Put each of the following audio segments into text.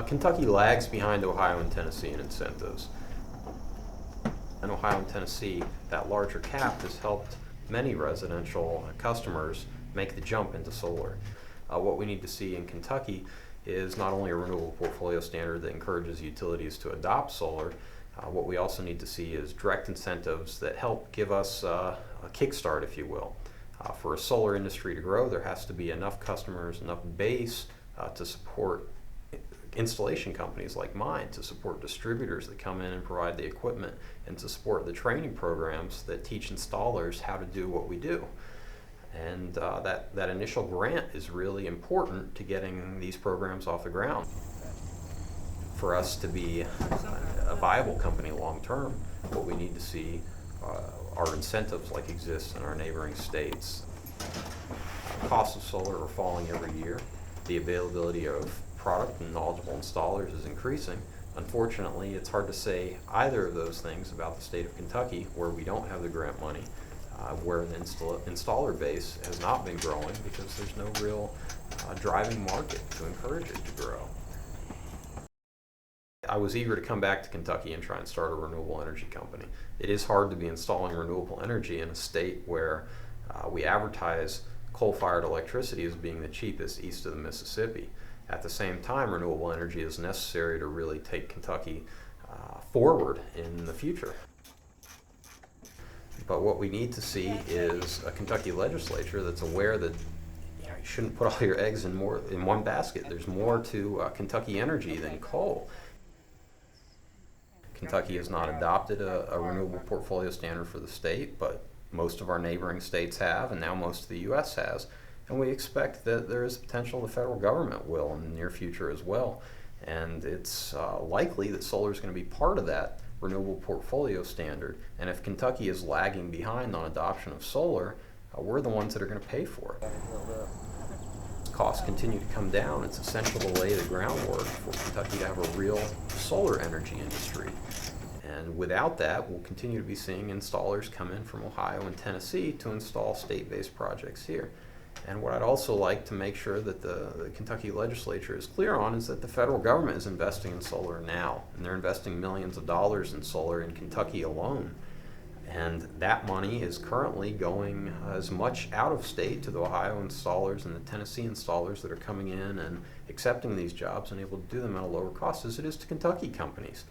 Kentucky lags behind Ohio and Tennessee in incentives. In Ohio and Tennessee, that larger cap has helped many residential customers make the jump into solar. What we need to see in Kentucky is not only a renewable portfolio standard that encourages utilities to adopt solar, what we also need to see is direct incentives that help give us a kickstart, if you will. For a solar industry to grow, there has to be enough customers, enough base to support installation companies like mine, to support distributors that come in and provide the equipment, and to support the training programs that teach installers how to do what we do. And that initial grant is really important to getting these programs off the ground. For us to be a viable company long term, what we need to see are incentives like exist in our neighboring states. Costs of solar are falling every year. The availability of product and knowledgeable installers is increasing. Unfortunately, it's hard to say either of those things about the state of Kentucky, where we don't have the grant money, where the installer base has not been growing because there's no real driving market to encourage it to grow. I was eager to come back to Kentucky and try and start a renewable energy company. It is hard to be installing renewable energy in a state where we advertise coal-fired electricity as being the cheapest east of the Mississippi. At the same time, renewable energy is necessary to really take Kentucky forward in the future. But what we need to see is a Kentucky legislature that's aware that you shouldn't put all your eggs in one basket. There's more to Kentucky energy than coal. Kentucky has not adopted a renewable portfolio standard for the state, but most of our neighboring states have, and now most of the U.S. has. And we expect that there is potential the federal government will in the near future as well. And it's likely that solar is going to be part of that renewable portfolio standard. And if Kentucky is lagging behind on adoption of solar, we're the ones that are going to pay for it. Costs continue to come down. It's essential to lay the groundwork for Kentucky to have a real solar energy industry. And without that, we'll continue to be seeing installers come in from Ohio and Tennessee to install state-based projects here. And what I'd also like to make sure that the Kentucky legislature is clear on is that the federal government is investing in solar now, and they're investing millions of dollars in solar in Kentucky alone. And that money is currently going as much out of state to the Ohio installers and the Tennessee installers that are coming in and accepting these jobs and able to do them at a lower cost as it is to Kentucky companies.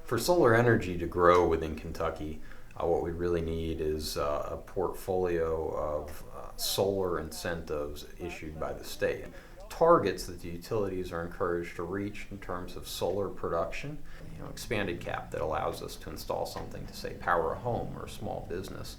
For solar energy to grow within Kentucky, what we really need is a portfolio of solar incentives issued by the state. Targets that the utilities are encouraged to reach in terms of solar production, expanded cap that allows us to install something to, say, power a home or a small business.